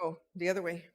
Oh, the other way.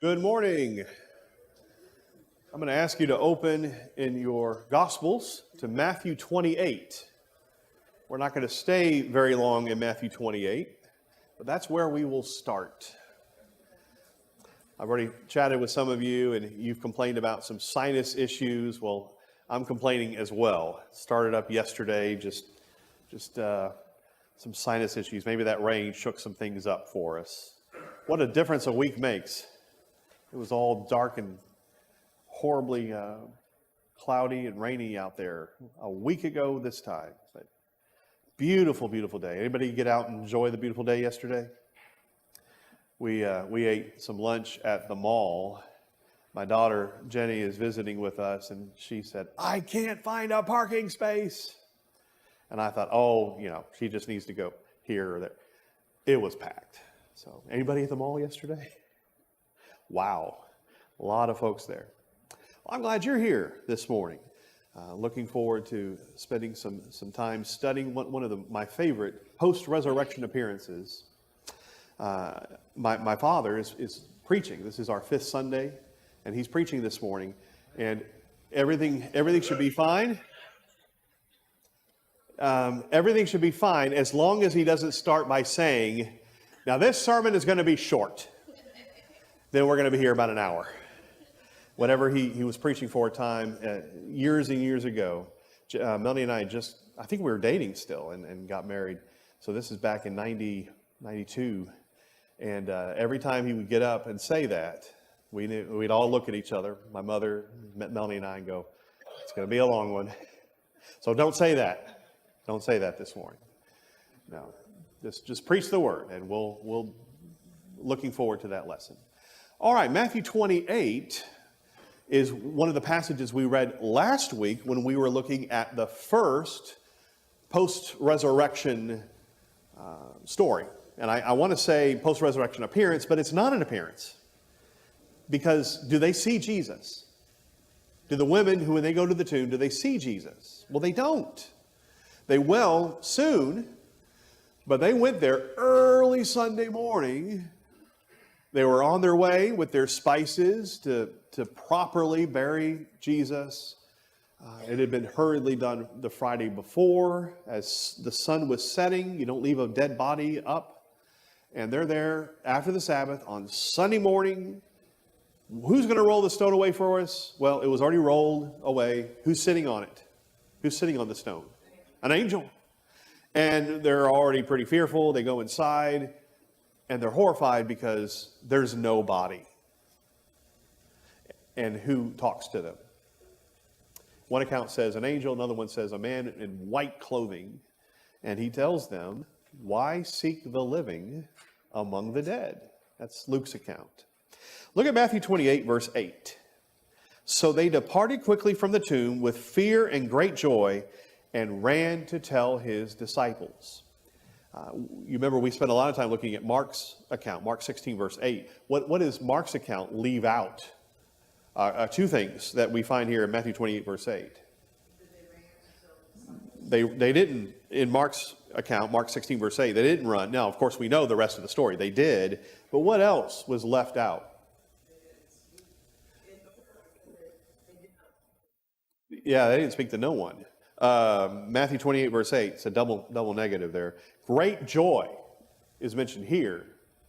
Good morning. I'm going to ask you to open in your Gospels to Matthew 28. We're not going to stay very long in Matthew 28, but that's where we will start. I've already chatted with some of you, and you've complained about some sinus issues. Well, I'm complaining as well. Started up yesterday, just some sinus issues. Maybe that rain shook some things up for us. What a difference a week makes. It was all dark and horribly cloudy and rainy out there a week ago this time. But beautiful, beautiful day. Anybody get out and enjoy the beautiful day yesterday? We ate some lunch at the mall. My daughter Jenny is visiting with us, and she said, "I can't find a parking space." And I thought, oh, she just needs to go here or there. It was packed. So, anybody at the mall yesterday? Wow, a lot of folks there. Well, I'm glad you're here this morning. Looking forward to spending some time studying one of my favorite post-resurrection appearances. My father is preaching. This is our fifth Sunday, and he's preaching this morning. And everything should be fine. Everything should be fine as long as he doesn't start by saying, "Now this sermon is going to be short." Then we're going to be here about an hour. Whatever he was preaching for a time years and years ago. Melanie and I I think we were dating still and got married. So this is back in 92. And every time he would get up and say that, we'd all look at each other. My mother, Melanie and I, and go, "It's going to be a long one. So don't say that. Don't say that this morning." No, just preach the word, and we'll looking forward to that lesson. All right, Matthew 28 is one of the passages we read last week when we were looking at the first post-resurrection story. And I want to say post-resurrection appearance, but it's not an appearance. Because do they see Jesus? Do the women who, when they go to the tomb, do they see Jesus? Well, they don't. They will soon, but they went there early Sunday morning. They were on their way with their spices to properly bury Jesus. It had been hurriedly done the Friday before as the sun was setting. You don't leave a dead body up. And they're there after the Sabbath on Sunday morning. Who's going to roll the stone away for us? Well, it was already rolled away. Who's sitting on it? Who's sitting on the stone? An angel. And they're already pretty fearful. They go inside. And they're horrified because there's no body. And who talks to them? One account says an angel, another one says a man in white clothing. And he tells them, "Why seek the living among the dead?" That's Luke's account. Look at Matthew 28, verse 8. "So they departed quickly from the tomb with fear and great joy and ran to tell his disciples." You remember we spent a lot of time looking at Marc's account, Mark 16, verse 8. What does Marc's account leave out? Two things that we find here in Matthew 28, verse 8. They didn't, in Mark's account, Mark 16, verse 8, they didn't run. Now, of course, we know the rest of the story. They did. But what else was left out? Yeah, they didn't speak to no one. Matthew 28, verse 8, it's a double negative there. Great joy is mentioned here.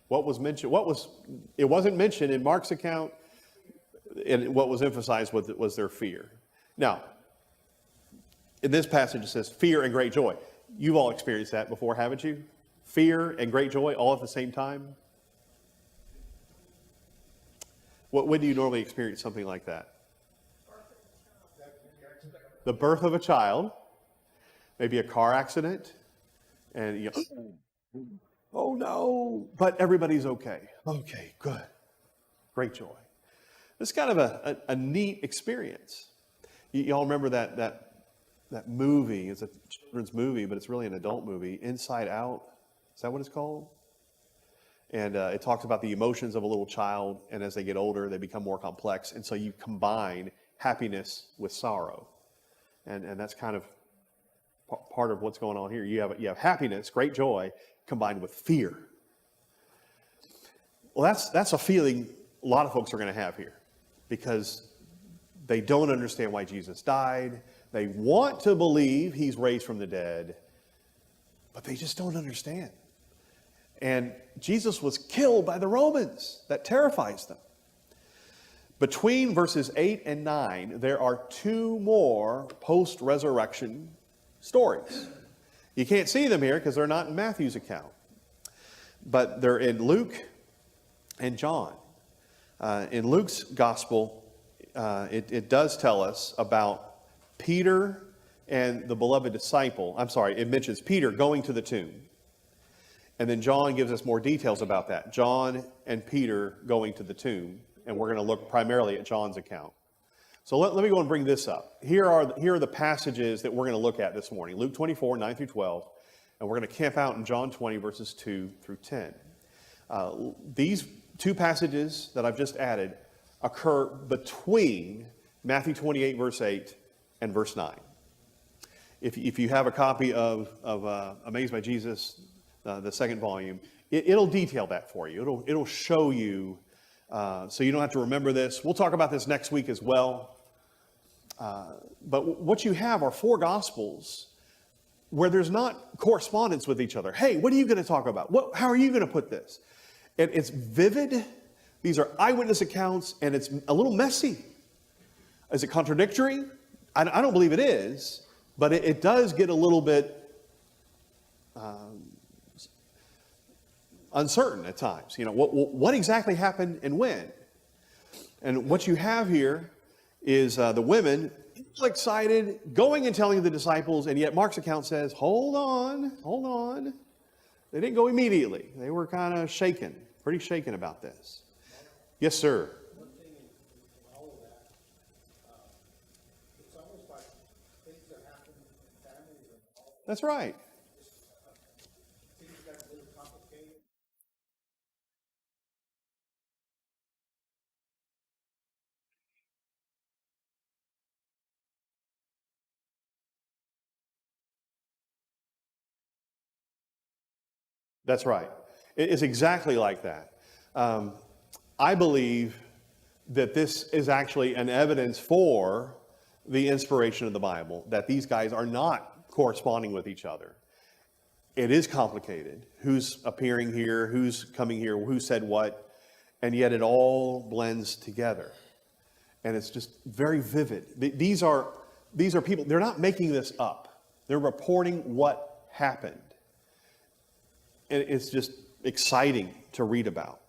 What was mentioned? It wasn't mentioned in Mark's account, and what was emphasized was their fear. Now, in this passage it says fear and great joy. You've all experienced that before, haven't you? Fear and great joy all at the same time? When do you normally experience something like that? The birth of a child, maybe a car accident, and oh no, but everybody's okay. Okay, good. Great joy. It's kind of a neat experience. Y'all remember that movie? It's a children's movie, but it's really an adult movie, Inside Out. Is that what it's called? And it talks about the emotions of a little child, and as they get older, they become more complex. And so you combine happiness with sorrow. And that's kind of part of what's going on here. You have happiness, great joy, combined with fear. Well, that's a feeling a lot of folks are going to have here, because they don't understand why Jesus died. They want to believe he's raised from the dead, but they just don't understand. And Jesus was killed by the Romans. That terrifies them. Between verses 8 and 9, there are two more post-resurrection stories. You can't see them here because they're not in Matthew's account, but they're in Luke and John. In Luke's gospel, it does tell us about Peter and the beloved disciple. I'm sorry, it mentions Peter going to the tomb. And then John gives us more details about that. John and Peter going to the tomb. And we're going to look primarily at John's account. So let me go and bring this up. Here are the passages that we're going to look at this morning. Luke 24, 9 through 12. And we're going to camp out in John 20, verses 2 through 10. These two passages that I've just added occur between Matthew 28, verse 8 and verse 9. If you have a copy of Amazed by Jesus, the second volume, it'll detail that for you. It'll show you, so you don't have to remember this. We'll talk about this next week as well. But what you have are four Gospels where there's not correspondence with each other. Hey, what are you going to talk about? How are you going to put this? And it's vivid. These are eyewitness accounts, and it's a little messy. Is it contradictory? I don't believe it is, but it does get a little bit uncertain at times. You know, what exactly happened and when? And what you have here is the women excited, going and telling the disciples, and yet Mark's account says, hold on. They didn't go immediately. They were kind of shaken, pretty shaken about this. Yes, sir. One thing in all of that, it's almost like things that happen in families and all. That's right. Things got a little complicated. That's right. It's exactly like that. I believe that this is actually an evidence for the inspiration of the Bible, that these guys are not corresponding with each other. It is complicated. Who's appearing here? Who's coming here? Who said what? And yet it all blends together. And it's just very vivid. These are people, they're not making this up. They're reporting what happened. And it's just exciting to read about.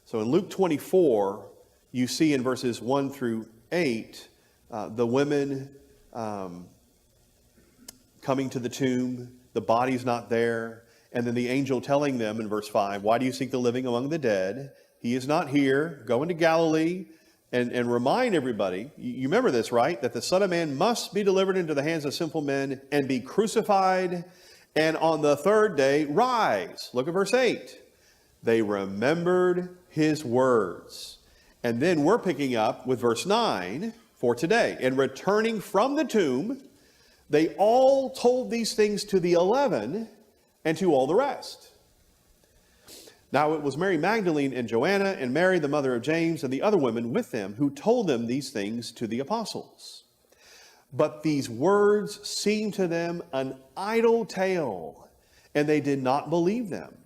So in Luke 24, you see in verses 1 through 8, the women coming to the tomb, the body's not there, and then the angel telling them in verse 5, why do you seek the living among the dead? He is not here. Go into Galilee and remind everybody, you remember this, right? That the Son of Man must be delivered into the hands of sinful men and be crucified, and on the third day rise. Look at verse 8. They remembered his words. And then we're picking up with verse 9 for today. And returning from the tomb, they all told these things to the 11 and to all the rest. Now it was Mary Magdalene and Joanna and Mary, the mother of James, and the other women with them who told them these things to the apostles. But these words seemed to them an idle tale, and they did not believe them.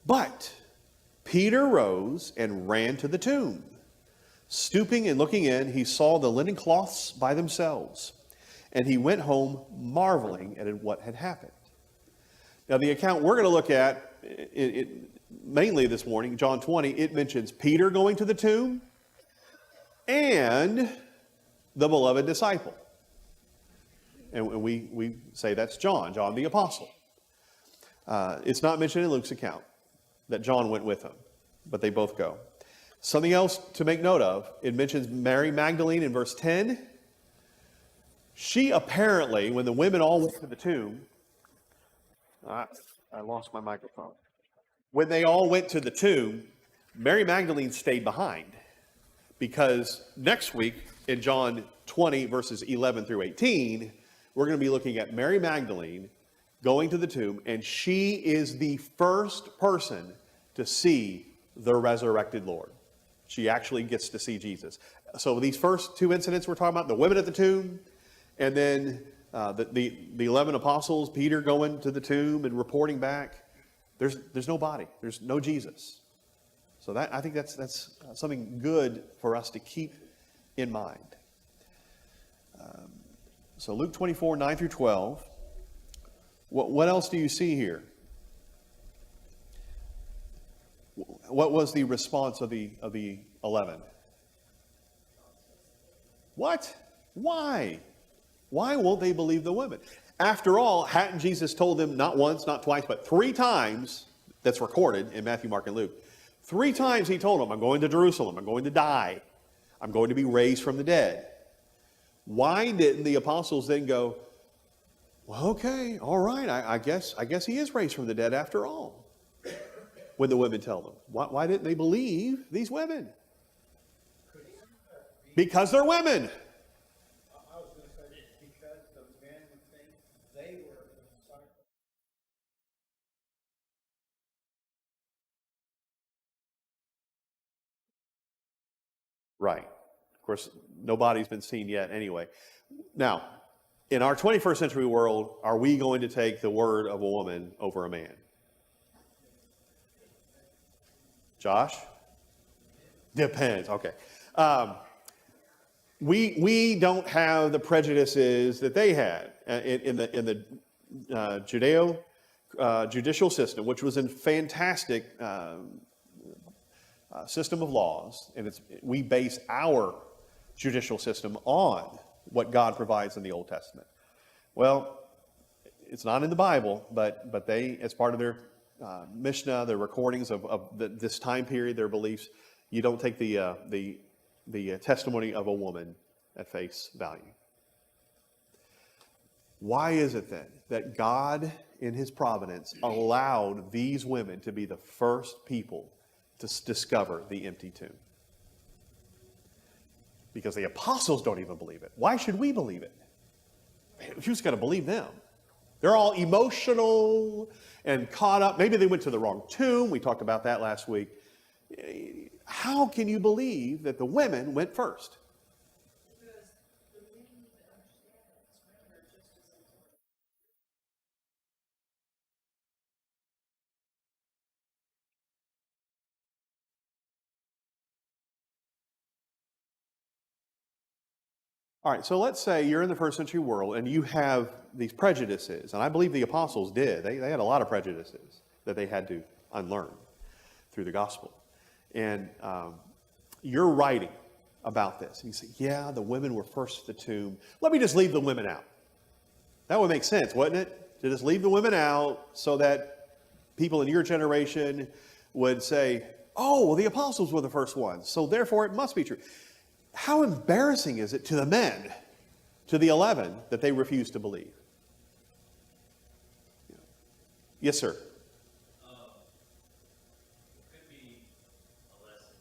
But Peter rose and ran to the tomb. Stooping and looking in, he saw the linen cloths by themselves, and he went home marveling at what had happened. Now, the account we're going to look at, mainly this morning, John 20, it mentions Peter going to the tomb and the beloved disciple. And we say that's John the apostle. It's not mentioned in Luke's account that John went with him, but they both go. Something else to make note of, it mentions Mary Magdalene in verse 10. She apparently, when the women all went to the tomb, I lost my microphone. When they all went to the tomb, Mary Magdalene stayed behind, because next week in John 20, verses 11 through 18, we're going to be looking at Mary Magdalene going to the tomb, and she is the first person to see the resurrected Lord. She actually gets to see Jesus. So these first two incidents we're talking about, the women at the tomb, and then the 11 apostles, Peter going to the tomb and reporting back, there's no body. There's no Jesus. So that, I think that's something good for us to keep in mind. So Luke 24, 9 through 12. What else do you see here? What was the response of the 11? What? Why? Why won't they believe the women? After all, hadn't Jesus told them not once, not twice, but 3 times, that's recorded in Matthew, Mark, and Luke. 3 times he told them, I'm going to Jerusalem, I'm going to die, I'm going to be raised from the dead. Why didn't the apostles then go, well, okay, all right, I guess he is raised from the dead after all? When the women tell them. Why didn't they believe these women? Because they're women. I was going to say, because the men would think they were the disciples. Right. Of course, nobody's been seen yet anyway. Now, in our 21st century world, are we going to take the word of a woman over a man? Josh? Depends. Okay. We don't have the prejudices that they had in the Judeo judicial system, which was a fantastic system of laws, and we base our judicial system on what God provides in the Old Testament. Well, it's not in the Bible, but they, as part of their Mishnah, their recordings of this time period, their beliefs, you don't take the testimony of a woman at face value. Why is it then that God, in his providence, allowed these women to be the first people to discover the empty tomb? Because the apostles don't even believe it. Why should we believe it? Man, you just got to believe them. They're all emotional and caught up. Maybe they went to the wrong tomb. We talked about that last week. How can you believe that the women went first? Because the women need to understand that these women are just as important. All right, so let's say you're in the first century world and you have these prejudices, and I believe the apostles did. They had a lot of prejudices that they had to unlearn through the gospel. And you're writing about this. And you say, yeah, the women were first at the tomb. Let me just leave the women out. That would make sense, wouldn't it? To just leave the women out so that people in your generation would say, oh, well, the apostles were the first ones, so therefore it must be true. How embarrassing is it to the men, to the 11, that they refuse to believe? Yes, sir. It could be a lesson.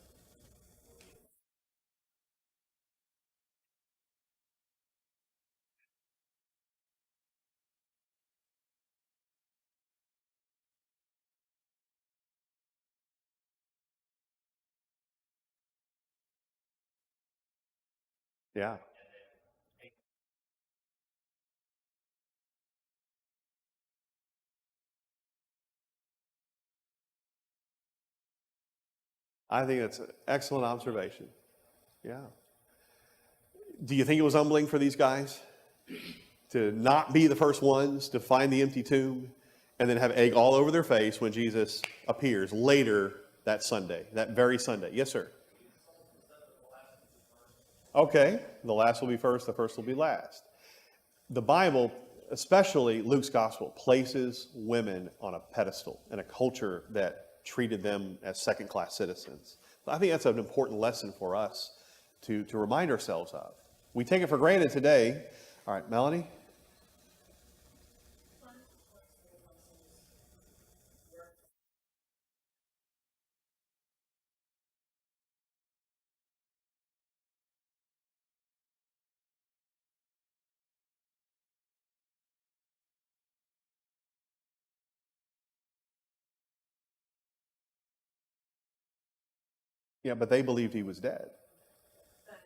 Yeah. I think that's an excellent observation. Yeah. Do you think it was humbling for these guys to not be the first ones to find the empty tomb and then have egg all over their face when Jesus appears later that Sunday, that very Sunday? Yes, sir. Okay, the last will be first, the first will be last. The Bible, especially Luke's gospel, places women on a pedestal in a culture that treated them as second-class citizens. So I think that's an important lesson for us to remind ourselves of. We take it for granted today. All right, Melanie? Yeah, but they believed he was dead. But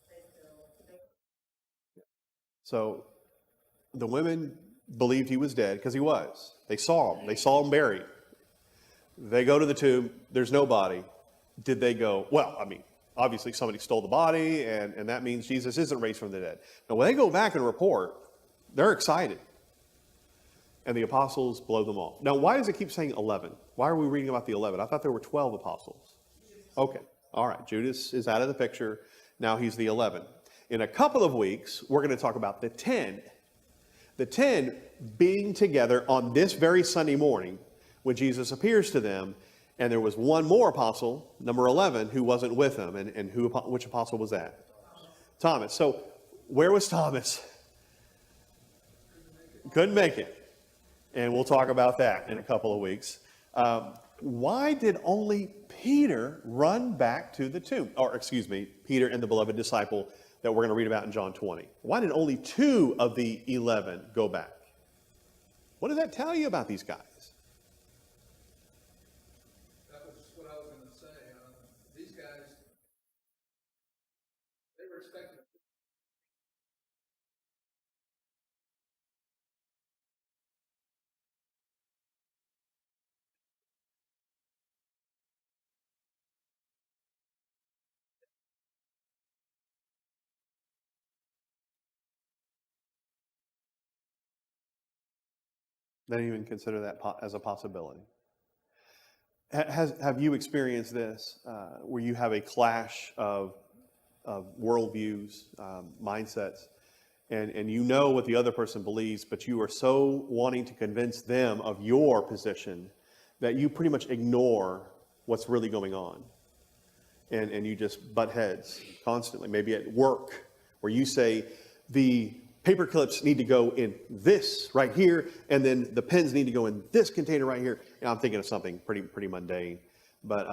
they still, So the women believed he was dead because he was. They saw him. They saw him buried. They go to the tomb. There's no body. Did they go, well, I mean, obviously somebody stole the body, and that means Jesus isn't raised from the dead. Now, when they go back and report, they're excited. And the apostles blow them off. Now, why does it keep saying 11? Why are we reading about the 11? I thought there were 12 apostles. Okay, all right. Judas is out of the picture. Now he's the 11. In a couple of weeks, we're going to talk about the 10. The 10 being together on this very Sunday morning when Jesus appears to them, and there was one more apostle, number 11, who wasn't with him. And which apostle was that? Thomas. So where was Thomas? Couldn't make it. And we'll talk about that in a couple of weeks. Why did only Peter run back to the tomb? Or, excuse me, Peter and the beloved disciple that we're going to read about in John 20. Why did only 2 of the 11 go back? What does that tell you about these guys? That was what I was going to say. These guys, they were expecting. They didn't even consider that as a possibility. Have you experienced this, where you have a clash of worldviews, mindsets, and you know what the other person believes, but you are so wanting to convince them of your position that you pretty much ignore what's really going on. And you just butt heads constantly, maybe at work, where you say the paper clips need to go in this right here, and then the pens need to go in this container right here. And I'm thinking of something pretty mundane, but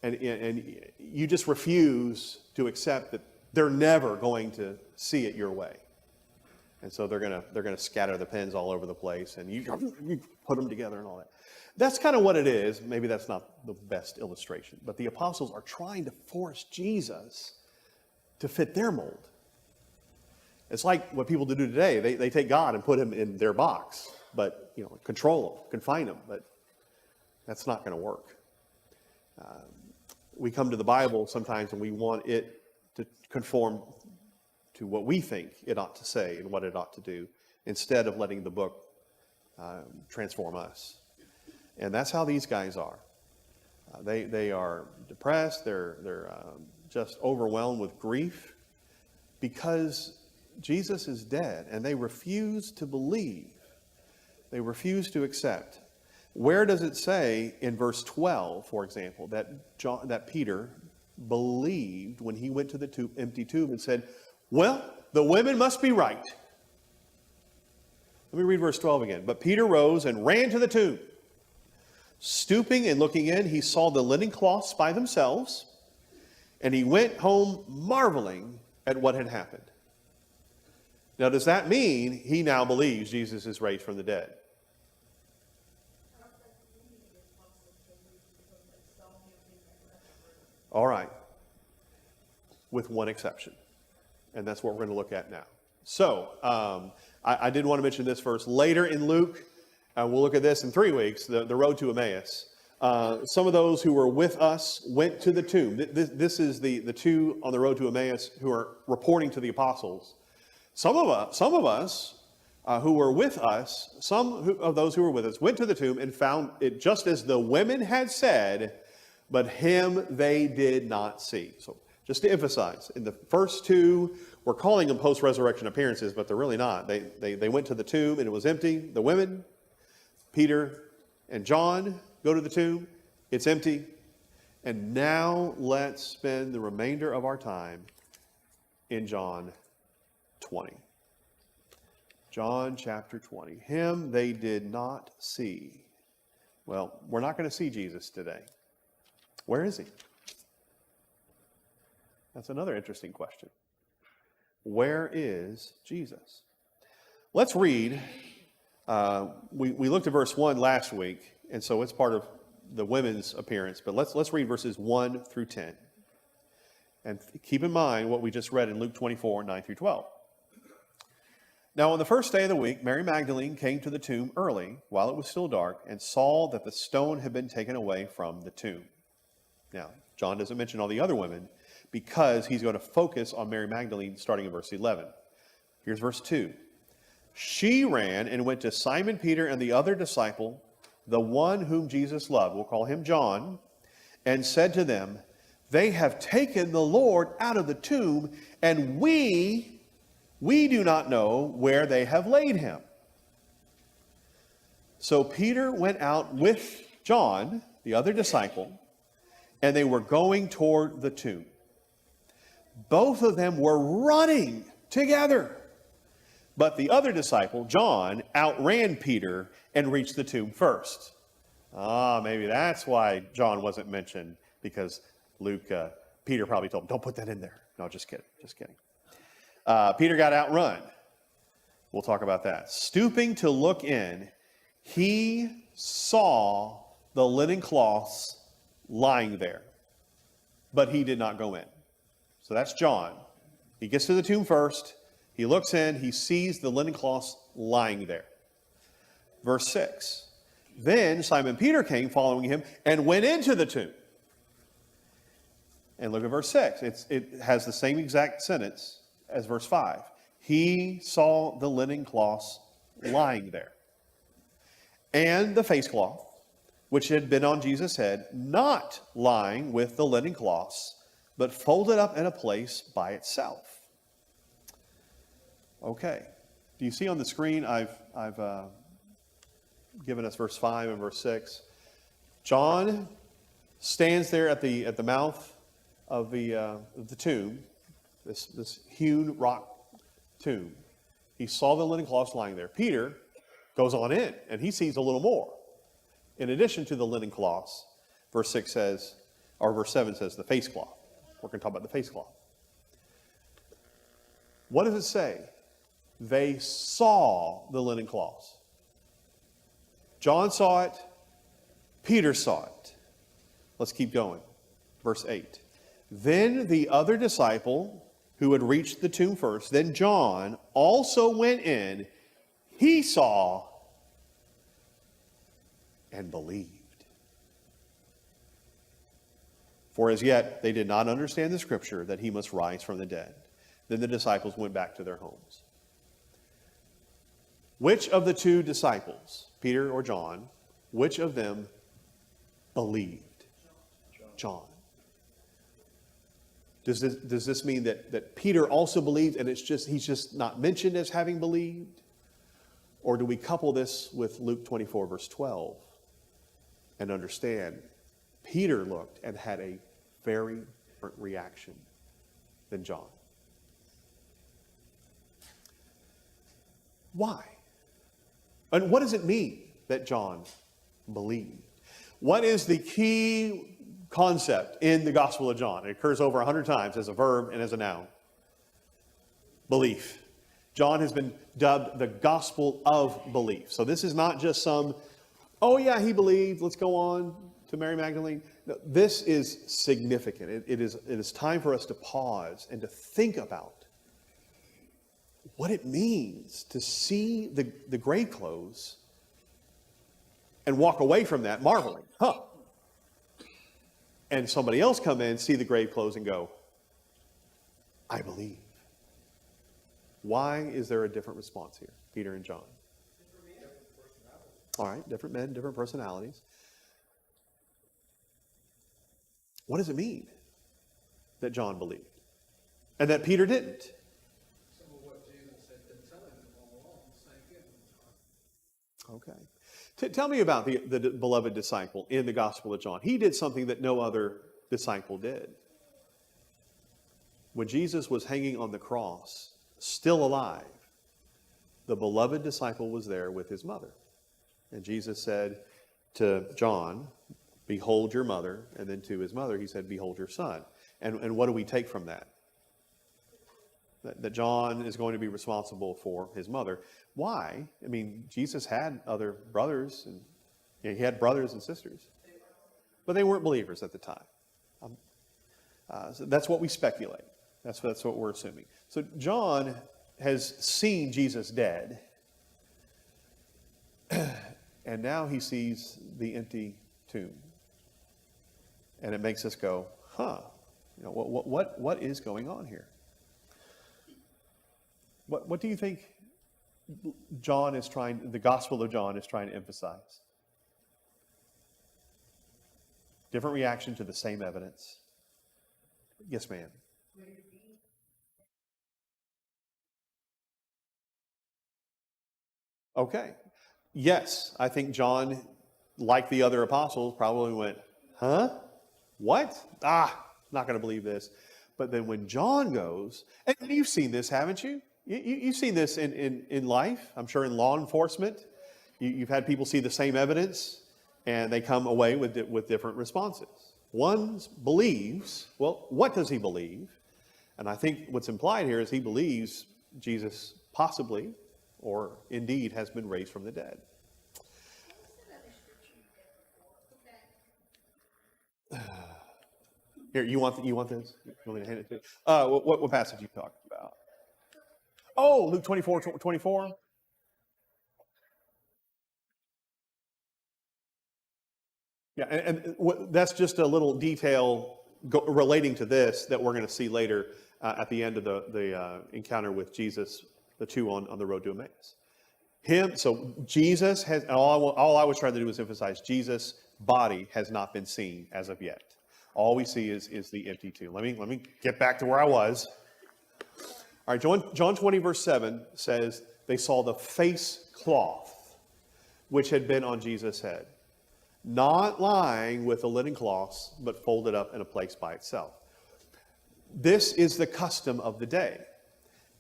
and you just refuse to accept that they're never going to see it your way, and so they're gonna scatter the pens all over the place, and you put them together and all that. That's kind of what it is. Maybe that's not the best illustration, but the apostles are trying to force Jesus to fit their mold. It's like what people do today. They take God and put him in their box, but control him, confine him. But that's not going to work. We come to the Bible sometimes and we want it to conform to what we think it ought to say and what it ought to do, instead of letting the book transform us. And that's how these guys are. They are depressed. They're just overwhelmed with grief because Jesus is dead, and they refuse to believe. They refuse to accept. Where does it say in verse 12, for example, that Peter believed when he went to the empty tomb and said, well, the women must be right? Let me read verse 12 again. But Peter rose and ran to the tomb. Stooping and looking in, he saw the linen cloths by themselves, and he went home marveling at what had happened. Now, does that mean he now believes Jesus is raised from the dead? All right. With one exception. And that's what we're going to look at now. So, I did want to mention this first. Later in Luke, we'll look at this in 3 weeks, the road to Emmaus. Some of those who were with us went to the tomb. This is the 2 on the road to Emmaus who are reporting to the apostles. Some of us who were with us, of those who were with us, went to the tomb and found it just as the women had said, but him they did not see. So just to emphasize, in the first 2, we're calling them post-resurrection appearances, but they're really not. They went to the tomb and it was empty. The women, Peter and John, go to the tomb. It's empty. And now let's spend the remainder of our time in John 20. John chapter 20. Him they did not see. Well, we're not going to see Jesus today. Where is he? That's another interesting question. Where is Jesus? Let's read. We looked at verse 1 last week, and so it's part of the women's appearance, but let's read verses 1 through 10. And keep in mind what we just read in Luke 24, 9 through 12. Now on the first day of the week, Mary Magdalene came to the tomb early, while it was still dark, and saw that the stone had been taken away from the tomb. Now, John doesn't mention all the other women because he's going to focus on Mary Magdalene starting in verse 11. Here's verse 2. She ran and went to Simon Peter and the other disciple, the one whom Jesus loved, we'll call him John, and said to them, "They have taken the Lord out of the tomb, and we do not know where they have laid him." So Peter went out with John, the other disciple, and they were going toward the tomb. Both of them were running together. But the other disciple, John, outran Peter and reached the tomb first. Maybe that's why John wasn't mentioned, because Peter probably told him, "Don't put that in there." No, just kidding. Peter got outrun. We'll talk about that. Stooping to look in, he saw the linen cloths lying there, but he did not go in. So that's John. He gets to the tomb first. He looks in. He sees the linen cloths lying there. Verse 6. Then Simon Peter came following him and went into the tomb. And look at verse 6. It has the same exact sentence as verse 5. He saw the linen cloths lying there, and the face cloth, which had been on Jesus' head, not lying with the linen cloths, but folded up in a place by itself. Okay. Do you see on the screen, I've given us verse 5 and verse 6. John stands there at the mouth of the tomb, this hewn rock tomb. He saw the linen cloths lying there. Peter goes on in, and he sees a little more. In addition to the linen cloths, verse 6 says, or verse 7 says, the face cloth. We're going to talk about the face cloth. What does it say? They saw the linen cloths. John saw it. Peter saw it. Let's keep going. Verse 8. Then the other disciple who had reached the tomb first, then John, also went in. He saw and believed. For as yet they did not understand the scripture that he must rise from the dead. Then the disciples went back to their homes. Which of the two disciples, Peter or John, which of them believed? John. Does this mean that Peter also believed and he's just not mentioned as having believed? Or do we couple this with Luke 24 verse 12 and understand Peter looked and had a very different reaction than John? Why? And what does it mean that John believed? What is the key concept in the Gospel of John? It occurs over 100 times as a verb and as a noun. Belief. John has been dubbed the Gospel of Belief. So this is not just some, oh yeah, he believed, let's go on to Mary Magdalene. No, this is significant. It is time for us to pause and to think about what it means to see the grave clothes and walk away from that marveling. And somebody else come in, see the grave clothes and go, I believe. Why is there a different response here, Peter and John? All right, different men, different personalities. What does it mean that John believed and that Peter didn't? Some of what Jesus had been telling them all along sank in. Okay. Tell me about the beloved disciple in the Gospel of John. He did something that no other disciple did. When Jesus was hanging on the cross, still alive, the beloved disciple was there with his mother. And Jesus said to John, behold your mother. And then to his mother, he said, behold your son. And what do we take from that? That John is going to be responsible for his mother. Why? I mean, Jesus had other brothers, and he had brothers and sisters. but they weren't believers at the time. So that's what we speculate. That's what we're assuming. So John has seen Jesus dead, and now he sees the empty tomb. And it makes us go, what is going on here? What do you think the Gospel of John is trying to emphasize? Different reaction to the same evidence. Yes, ma'am. Okay. Yes, I think John, like the other apostles, probably went, huh? What? Not going to believe this. But then when John goes, and you've seen this, haven't you? You've seen this in life, I'm sure in law enforcement. You've had people see the same evidence, and they come away with different responses. One believes, well, what does he believe? And I think what's implied here is he believes Jesus possibly or indeed has been raised from the dead. Here, you want this? You want me to hand it to you? What passage are you talking about? Oh, Luke 24. Yeah, and that's just a little detail relating to this that we're going to see later at the end of the encounter with Jesus, the two on the road to Emmaus. So Jesus has, all I was trying to do was emphasize Jesus' body has not been seen as of yet. All we see is the empty tomb. Let me get back to where I was. All right, John 20, verse 7 says, they saw the face cloth which had been on Jesus' head, not lying with the linen cloths, but folded up in a place by itself. This is the custom of the day.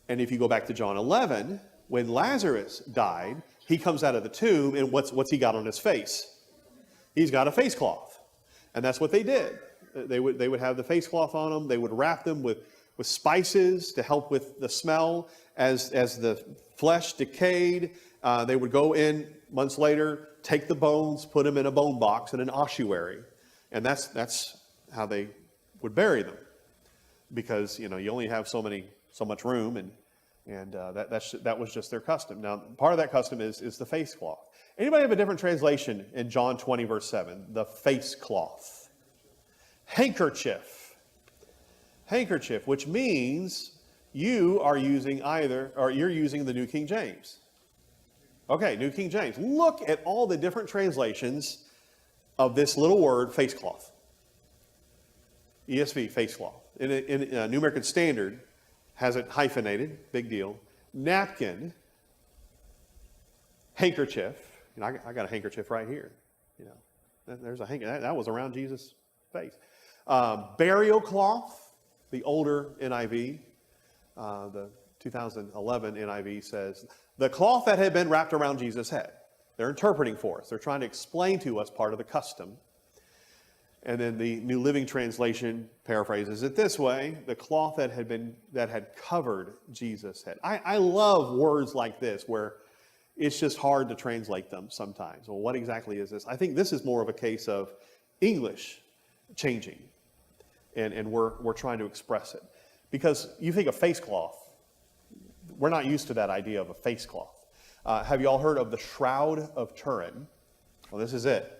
And if you go back to John 11, when Lazarus died, he comes out of the tomb, and what's he got on his face? He's got a face cloth. And that's what they did. They would have the face cloth on them. They would wrap them with spices to help with the smell. As the flesh decayed, they would go in months later, take the bones, put them in a bone box in an ossuary. And that's how they would bury them. Because, you only have so much room, and that was just their custom. Now, part of that custom is the face cloth. Anybody have a different translation in John 20, verse 7? The face cloth. Handkerchief, which means you're using the New King James. Okay, New King James. Look at all the different translations of this little word, face cloth. ESV, face cloth. In New American Standard, has it hyphenated, big deal. Napkin, handkerchief. I got a handkerchief right here. There's a handkerchief. That was around Jesus' face. Burial cloth, the older NIV, the 2011 NIV says, the cloth that had been wrapped around Jesus' head. They're interpreting for us. They're trying to explain to us part of the custom. And then the New Living Translation paraphrases it this way: the cloth that had covered Jesus' head. I love words like this where it's just hard to translate them sometimes. Well, what exactly is this? I think this is more of a case of English changing, and we're trying to express it. Because you think of face cloth, we're not used to that idea of a face cloth. Have you all heard of the Shroud of Turin? Well, this is it.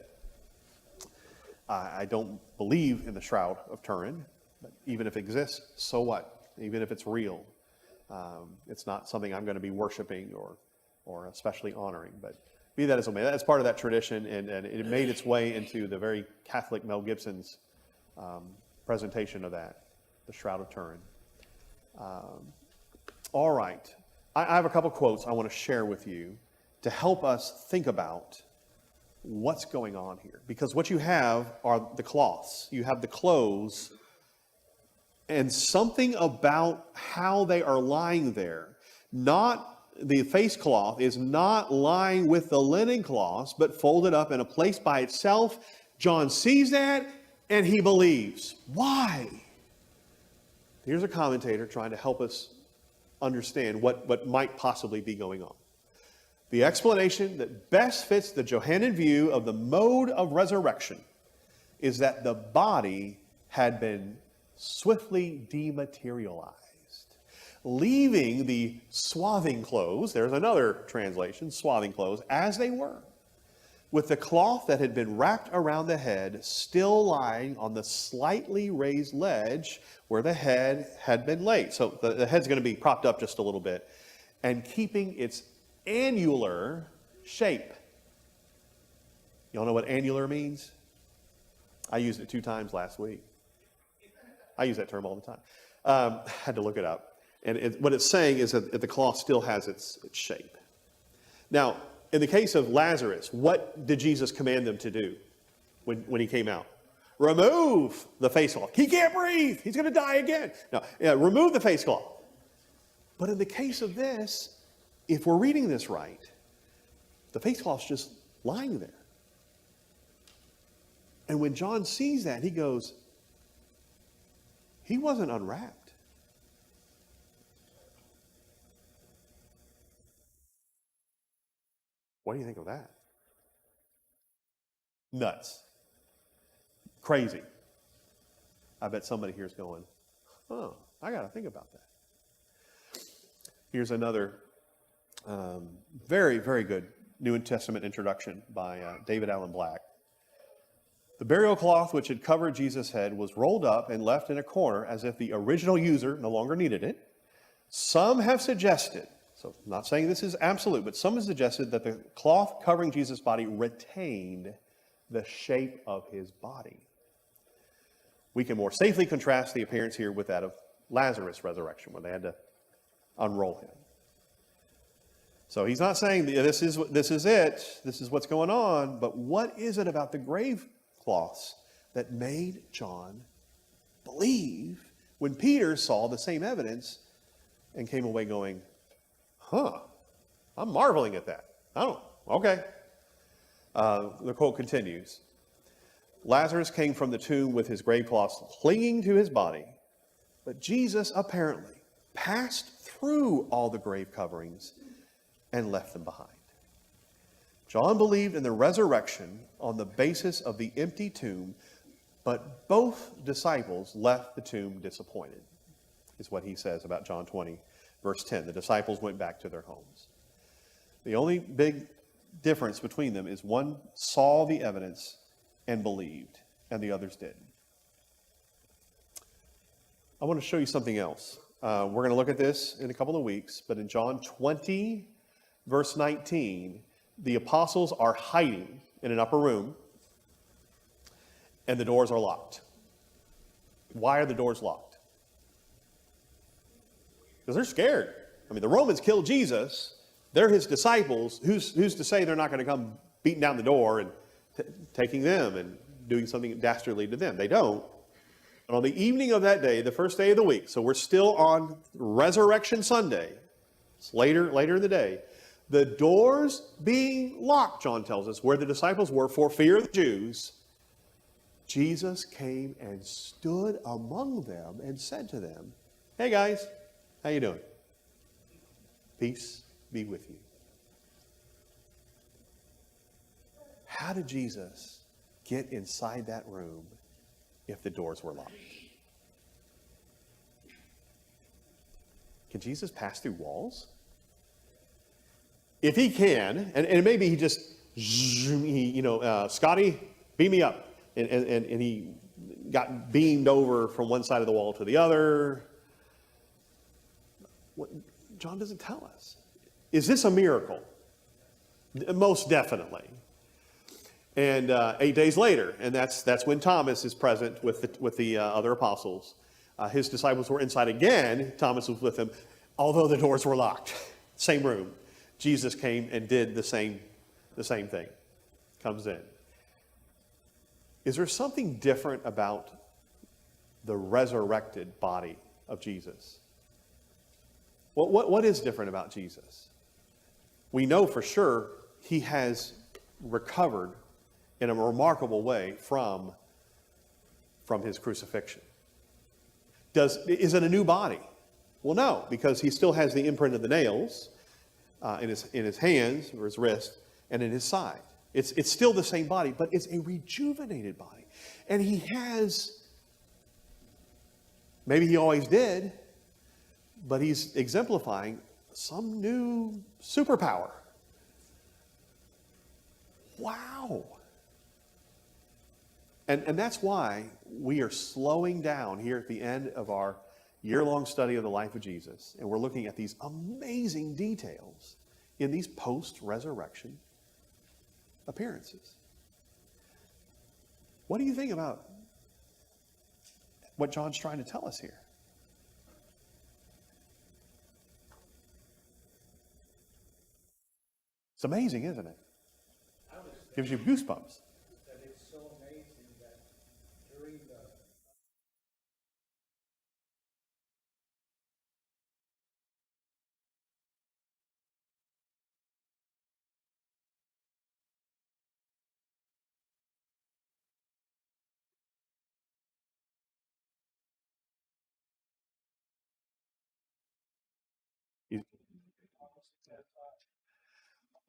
I don't believe in the Shroud of Turin, but even if it exists, so what? Even if it's real, it's not something I'm going to be worshiping or especially honoring. But be that as it may, that's part of that tradition, and it made its way into the very Catholic Mel Gibson's presentation of that, the Shroud of Turin. All right. I have a couple quotes I want to share with you to help us think about what's going on here. Because what you have are the cloths. You have the clothes, and something about how they are lying there. The face cloth is not lying with the linen cloths, but folded up in a place by itself. John sees that, and he believes. Why? Here's a commentator trying to help us understand what might possibly be going on. The explanation that best fits the Johannine view of the mode of resurrection is that the body had been swiftly dematerialized, leaving the swathing clothes, there's another translation, swathing clothes, as they were, with the cloth that had been wrapped around the head still lying on the slightly raised ledge where the head had been laid. So the head's going to be propped up just a little bit and keeping its annular shape. Y'all know what annular means? I used it 2 times last week. I use that term all the time. Had to look it up. And what it's saying is that the cloth still has its shape. Now, in the case of Lazarus, what did Jesus command them to do when he came out? Remove the face cloth. He can't breathe. He's going to die again. No, remove the face cloth. But in the case of this, if we're reading this right, the face cloth's just lying there. And when John sees that, he goes, he wasn't unwrapped. What do you think of that? Nuts. Crazy. I bet somebody here is going, oh, I got to think about that. Here's another very, very good New Testament introduction by David Allen Black. The burial cloth which had covered Jesus' head was rolled up and left in a corner as if the original user no longer needed it. Some have suggested, so I'm not saying this is absolute, but some have suggested that the cloth covering Jesus' body retained the shape of his body. We can more safely contrast the appearance here with that of Lazarus' resurrection, where they had to unroll him. So he's not saying this is it, this is what's going on, but what is it about the grave cloths that made John believe when Peter saw the same evidence and came away going, I'm marveling at that. Okay. The quote continues. Lazarus came from the tomb with his grave cloths clinging to his body, but Jesus apparently passed through all the grave coverings and left them behind. John believed in the resurrection on the basis of the empty tomb, but both disciples left the tomb disappointed, is what he says about John 20, verse 10. The disciples went back to their homes. The only big difference between them is one saw the evidence and believed, and the others didn't. I want to show you something else. We're going to look at this in a couple of weeks, but in John 20, verse 19, the apostles are hiding in an upper room, and the doors are locked. Why are the doors locked? Because they're scared. I mean, the Romans killed Jesus. They're his disciples. Who's to say they're not going to come beating down the door and taking them and doing something dastardly to them? They don't. And on the evening of that day, the first day of the week, so we're still on Resurrection Sunday, it's later in the day, the doors being locked, John tells us, where the disciples were for fear of the Jews, Jesus came and stood among them and said to them, hey guys, how you doing? Peace be with you. How did Jesus get inside that room if the doors were locked? Can Jesus pass through walls? If he can, and maybe he just, Scotty, beam me up. And he got beamed over from one side of the wall to the other. John doesn't tell us. Is this a miracle? Most definitely. And 8 days later, and that's when Thomas is present with the other apostles. His disciples were inside again. Thomas was with them, although the doors were locked. Same room. Jesus came and did the same thing. Comes in. Is there something different about the resurrected body of Jesus? What is different about Jesus? We know for sure he has recovered in a remarkable way from his crucifixion. Is it a new body? Well, no, because he still has the imprint of the nails in his hands or his wrist and in his side. It's still the same body, but it's a rejuvenated body. And he has, maybe he always did, but he's exemplifying some new superpower. Wow. And that's why we are slowing down here at the end of our year-long study of the life of Jesus. And we're looking at these amazing details in these post-resurrection appearances. What do you think about what John's trying to tell us here? It's amazing, isn't it? Gives you goosebumps. That it's so amazing that during the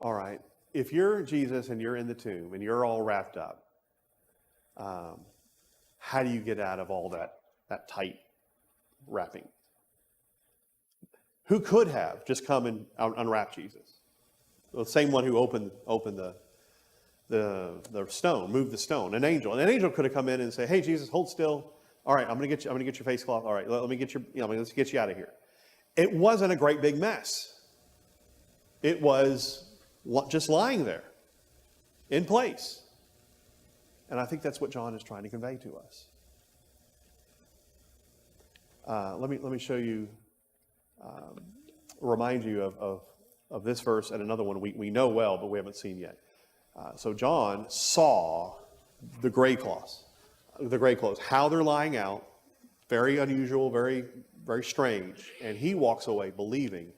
All right. If you're Jesus and you're in the tomb and you're all wrapped up, how do you get out of all that tight wrapping? Who could have just come and unwrapped Jesus? The same one who opened the stone, moved the stone. An angel. An angel could have come in and say, "Hey, Jesus, hold still. All right, I'm going to get your face cloth. All right, let me get let's get you out of here." It wasn't a great big mess. It was just lying there in place. And I think that's what John is trying to convey to us. Let me show you, remind you of this verse and another one we know well, but we haven't seen yet. So John saw the grave clothes, how they're lying out, very unusual, very, very strange, and he walks away believing.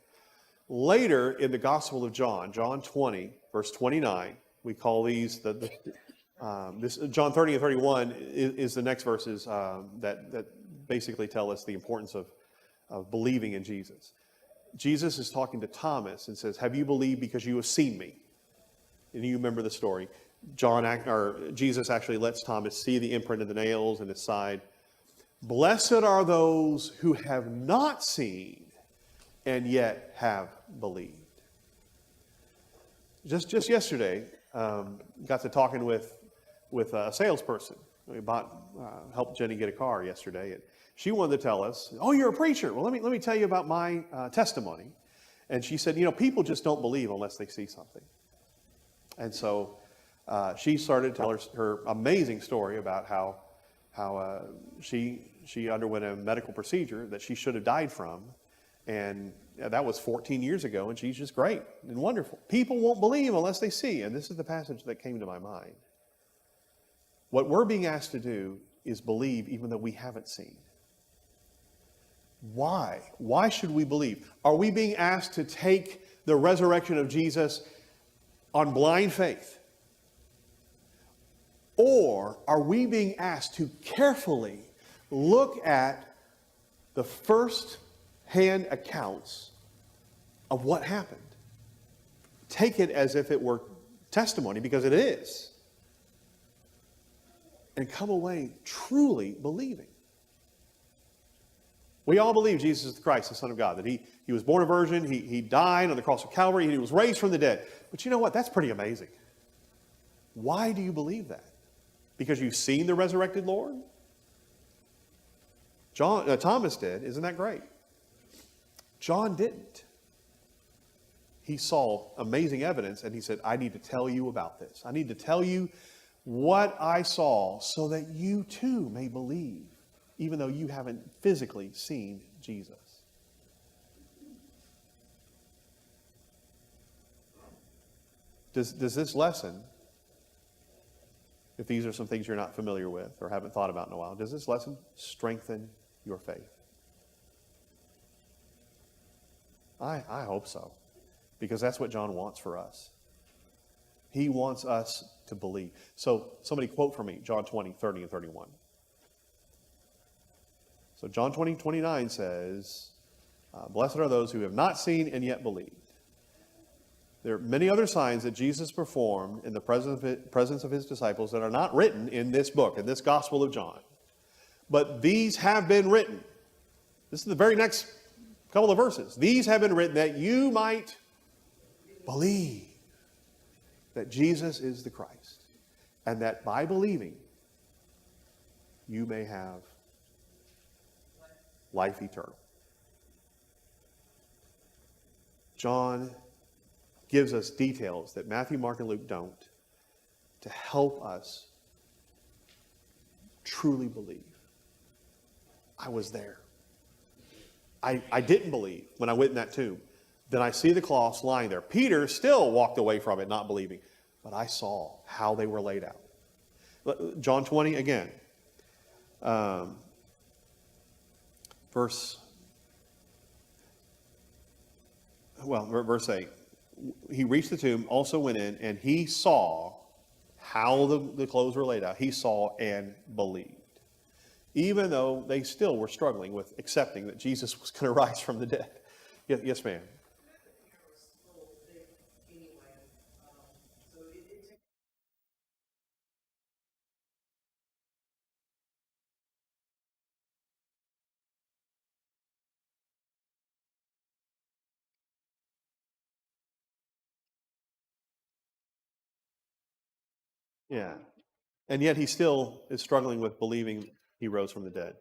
Later in the Gospel of John, John 20, verse 29, we call these this John 30 and 31 is the next verses that basically tell us the importance of believing in Jesus. Jesus is talking to Thomas and says, "Have you believed because you have seen me?" And you remember the story. Jesus actually lets Thomas see the imprint of the nails in his side. Blessed are those who have not seen and yet have believed. Just yesterday, got to talking with a salesperson. We helped Jenny get a car yesterday, and she wanted to tell us, "Oh, you're a preacher. Well, let me tell you about my testimony." And she said, people just don't believe unless they see something. And so she started to tell her amazing story about how she underwent a medical procedure that she should have died from. And that was 14 years ago, and she's just great and wonderful. People won't believe unless they see. And this is the passage that came to my mind. What we're being asked to do is believe even though we haven't seen. Why? Why should we believe? Are we being asked to take the resurrection of Jesus on blind faith? Or are we being asked to carefully look at the first-hand accounts of what happened? Take it as if it were testimony, because it is. And come away truly believing. We all believe Jesus is the Christ, the Son of God, that he was born a virgin, he died on the cross of Calvary, and he was raised from the dead. But you know what? That's pretty amazing. Why do you believe that? Because you've seen the resurrected Lord? Thomas did. Isn't that great? John didn't. He saw amazing evidence, and he said, "I need to tell you about this. I need to tell you what I saw so that you too may believe, even though you haven't physically seen Jesus." Does this lesson, if these are some things you're not familiar with or haven't thought about in a while, does this lesson strengthen your faith? I hope so, because that's what John wants for us. He wants us to believe. So somebody quote for me, John 20, 30 and 31. So John 20, 29 says, "Blessed are those who have not seen and yet believed." There are many other signs that Jesus performed in the presence of his disciples that are not written in this book, in this Gospel of John. But these have been written. This is the very next couple of verses. These have been written that you might believe that Jesus is the Christ, and that by believing you may have life eternal. John gives us details that Matthew, Mark, and Luke don't to help us truly believe. I was there. I didn't believe when I went in that tomb. Then I see the cloths lying there. Peter still walked away from it, not believing. But I saw how they were laid out. John 20 again. Verse 8. He reached the tomb, also went in, and he saw how the clothes were laid out. He saw and believed. Even though they still were struggling with accepting that Jesus was going to rise from the dead. Yes, ma'am. Yeah. And yet he still is struggling with believing he rose from the dead.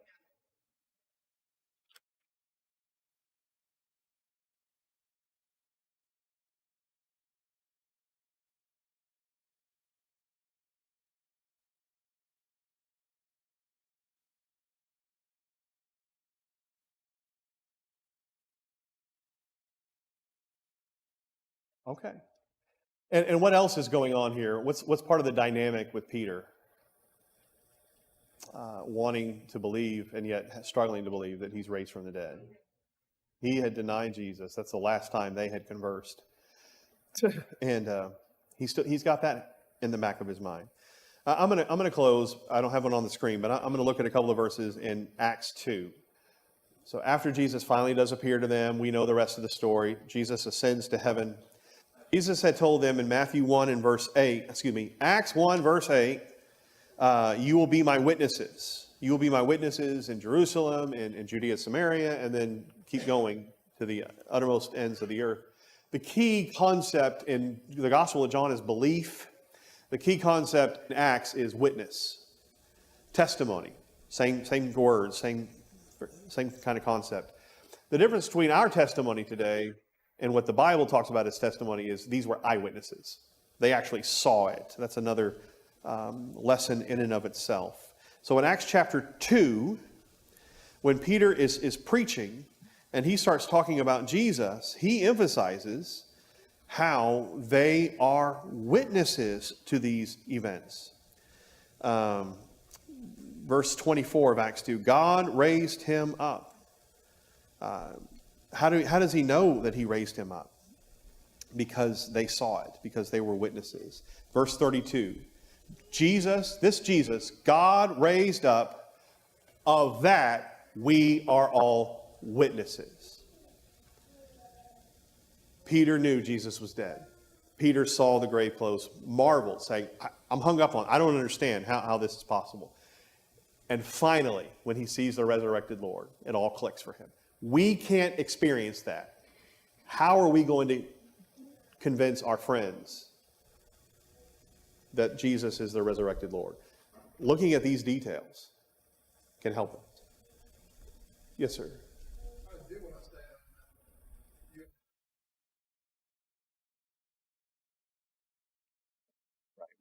Okay. And what else is going on here? What's part of the dynamic with Peter? Wanting to believe and yet struggling to believe that he's raised from the dead. He had denied Jesus. That's the last time they had conversed. And he's got that in the back of his mind. I'm gonna close. I don't have one on the screen, but I'm gonna look at a couple of verses in Acts 2. So after Jesus finally does appear to them, we know the rest of the story. Jesus ascends to heaven. Jesus had told them in Acts 1 verse 8, you will be my witnesses. You will be my witnesses in Jerusalem and in Judea, Samaria, and then keep going to the uttermost ends of the earth. The key concept in the Gospel of John is belief. The key concept in Acts is witness, testimony. Same words, same kind of concept. The difference between our testimony today and what the Bible talks about as testimony is these were eyewitnesses. They actually saw it. That's another lesson in and of itself. So in Acts chapter 2, when Peter is preaching and he starts talking about Jesus, he emphasizes how they are witnesses to these events. Verse 24 of Acts 2, God raised him up. How does he know that he raised him up? Because they saw it, because they were witnesses. Verse 32, this Jesus, God raised up, of that we are all witnesses. Peter knew Jesus was dead. Peter saw the grave clothes, marveled, saying, I'm hung up on it. I don't understand how this is possible. And finally, when he sees the resurrected Lord, it all clicks for him. We can't experience that. How are we going to convince our friends that Jesus is the resurrected Lord? Looking at these details can help us. Yes, sir. I do want to say,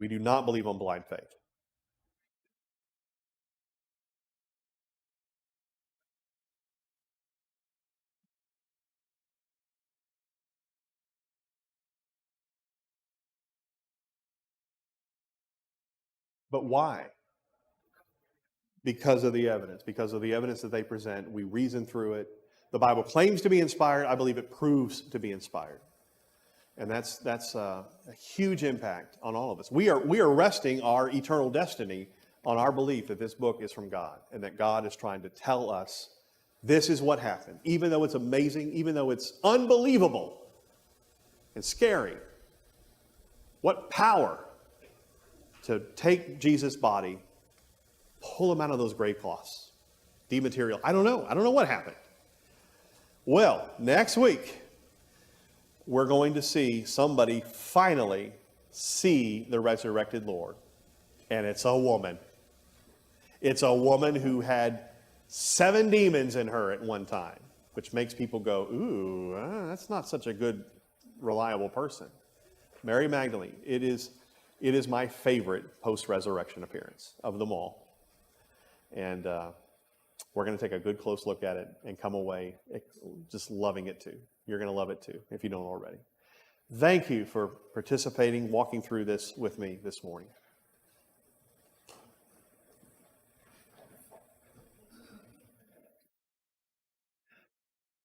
We do not believe on blind faith. But why? Because of the evidence. Because of the evidence that they present, we reason through it. The Bible claims to be inspired. I believe it proves to be inspired. And that's a huge impact on all of us. We are resting our eternal destiny on our belief that this book is from God and that God is trying to tell us this is what happened. Even though it's amazing, even though it's unbelievable and scary, What power to take Jesus' body, pull him out of those grave cloths, dematerial. I don't know. I don't know what happened. Well, next week, we're going to see somebody finally see the resurrected Lord. And it's a woman. It's a woman who had 7 demons in her at one time, which makes people go, ooh, that's not such a good, reliable person. Mary Magdalene, it is my favorite post-resurrection appearance of them all. And we're going to take a good close look at it and come away just loving it too. You're going to love it too, if you don't already. Thank you for participating, walking through this with me this morning.